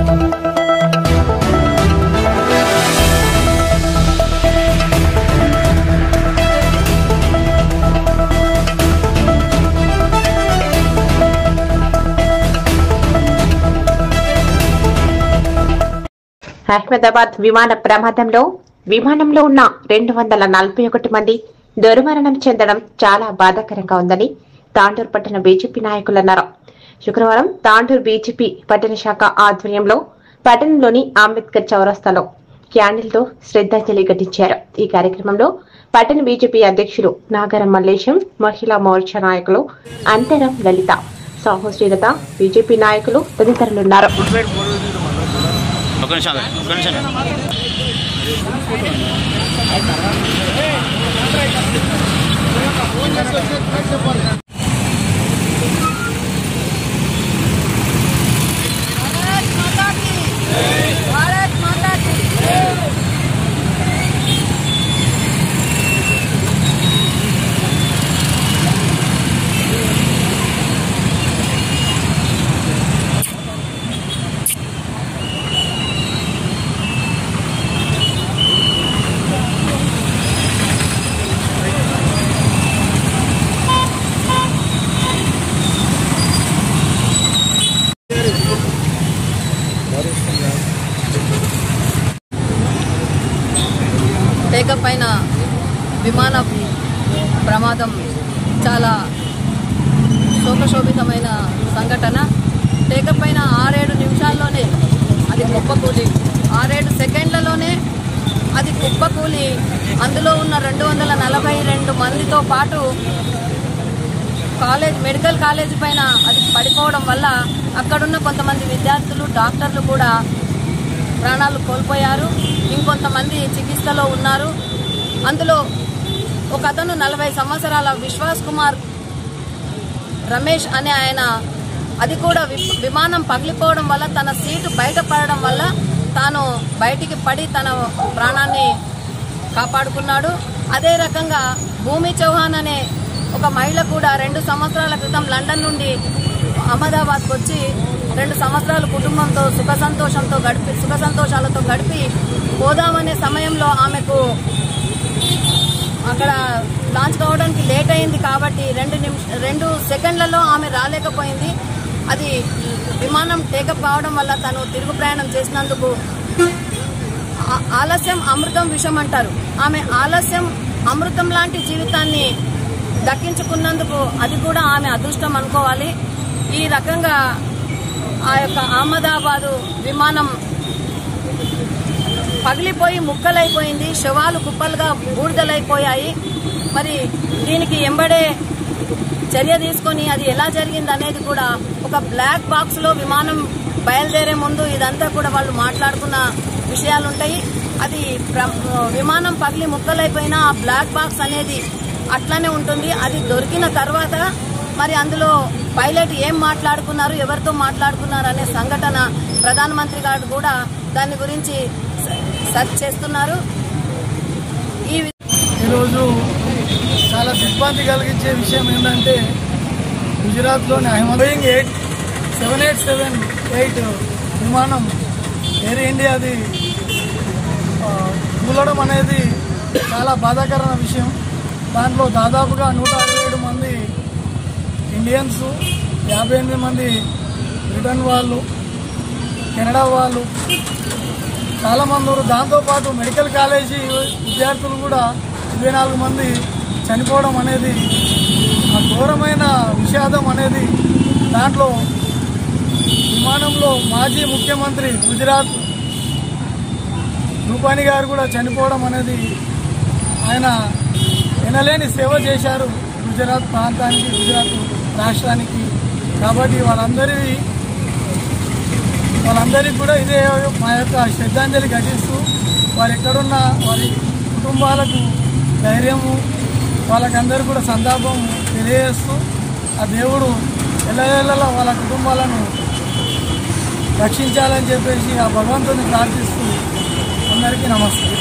అహ్మదాబాద్ విమాన ప్రమాదంలో విమానంలో ఉన్న 241 మంది దుర్మరణం చెందడం చాలా బాధాకరంగా ఉందని తాండూర్ పట్టణ బీజేపీ నాయకులు అన్నారు. శుక్రవారం తాండూర్ బీజేపీ పట్టణ శాఖ ఆధ్వర్యంలో పట్టణంలోని అంబేద్కర్ చౌరస్తాలో క్యాండిల్తో శ్రద్ధాంజలి ఘటించారు. ఈ కార్యక్రమంలో పట్టణ బీజేపీ అధ్యక్షులు నాగరం మల్లేశం, మహిళా మోర్చా నాయకులు అంతరం లలిత, సాహు శ్రీలత, బీజేపీ నాయకులు తదితరులున్నారు. టేకప్ అయిన విమాన ప్రమాదం చాలా శోకశోభితమైన సంఘటన. టేకప్ అయిన 6-7 నిమిషాల్లోనే అది కుప్పకూలి, 6-7 సెకండ్లలోనే అది కుప్పకూలి అందులో ఉన్న 242 మందితో పాటు మెడికల్ కాలేజ్ పైన అది పడిపోవడం వల్ల అక్కడున్న కొంతమంది విద్యార్థులు, డాక్టర్లు కూడా ప్రాణాలు కోల్పోయారు. ఇంకొంతమంది చికిత్సలో ఉన్నారు. అందులో ఒక అతను 40 సంవత్సరాల విశ్వాస్ కుమార్ రమేష్ అనే ఆయన, అది కూడా విమానం పగిలిపోవడం వల్ల తన సీటు బయటపడడం వల్ల తాను బయటికి పడి తన ప్రాణాన్ని కాపాడుకున్నాడు. అదే రకంగా భూమి చౌహాన్ అనే ఒక మహిళ కూడా 2 సంవత్సరాల క్రితం లండన్ నుండి అహ్మదాబాద్కు వచ్చి 2 సంవత్సరాలు కుటుంబంతో సుఖ సంతోషాలతో గడిపి పోదామనే సమయంలో ఆమెకు అక్కడ లాంచ్ కావడానికి లేట్ అయింది కాబట్టి 2 సెకండ్లలో ఆమె రాలేకపోయింది. అది విమానం టేకప్ కావడం వల్ల తను తిరుగు ప్రయాణం చేసినందుకు ఆలస్యం అమృతం విషం అంటారు. ఆమె ఆలస్యం అమృతం లాంటి జీవితాన్ని దక్కించుకున్నందుకు అది కూడా ఆమె అదృష్టం అనుకోవాలి. ఈ రకంగా ఆ యొక్క అహ్మదాబాదు విమానం పగిలిపోయి ముక్కలైపోయింది, శవాలు కుప్పలుగా బూడిదలైపోయాయి. మరి దీనికి ఎంబడే చర్య తీసుకొని అది ఎలా జరిగింది అనేది కూడా ఒక బ్లాక్ బాక్స్ లో విమానం బయలుదేరే ముందు ఇదంతా కూడా వాళ్ళు మాట్లాడుకున్న విషయాలుంటాయి. అది విమానం పగిలి ముక్కలైపోయినా ఆ బ్లాక్ బాక్స్ అనేది అట్లానే ఉంటుంది. అది దొరికిన తర్వాత మరి అందులో పైలట్ ఏం మాట్లాడుకున్నారు, ఎవరితో మాట్లాడుకున్నారు అనే సంఘటన ప్రధానమంత్రి గారు కూడా దాని గురించి సెర్చ్ చేస్తున్నారు. ఈరోజు చాలా దిగ్భ్రాంతి కలిగించే విషయం ఏంటంటే గుజరాత్లోని బోయింగ్ 7878 విమానం ఎయిర్ ఇండియాది కూలడం అనేది చాలా బాధాకరమైన విషయం. దాంట్లో దాదాపుగా 167 మంది ఇండియన్స్, 58 మంది బ్రిటన్ వాళ్ళు, కెనడా వాళ్ళు చాలామంది ఉన్నారు. దాంతోపాటు మెడికల్ కాలేజీ విద్యార్థులు కూడా 24 మంది చనిపోవడం అనేది ఆ ఘోరమైన విషాదం అనేది. దాంట్లో విమానంలో మాజీ ముఖ్యమంత్రి గుజరాత్ రూపాని గారు కూడా చనిపోవడం అనేది, ఆయన ఎనలేని సేవ చేశారు గుజరాత్ ప్రాంతానికి, గుజరాత్ రాష్ట్రానికి. కాబట్టి వాళ్ళందరికీ కూడా ఇదే మా యొక్క శ్రద్ధాంజలి ఘటిస్తూ వారు ఎక్కడున్నా వారి కుటుంబాలకు ధైర్యము, వాళ్ళకందరూ కూడా సంతాపం తెలియజేస్తూ ఆ దేవుడు ఎల్లవేళలా వాళ్ళ కుటుంబాలను రక్షించాలని చెప్పేసి ఆ భగవంతుని ప్రార్థిస్తూ అందరికీ నమస్కారం.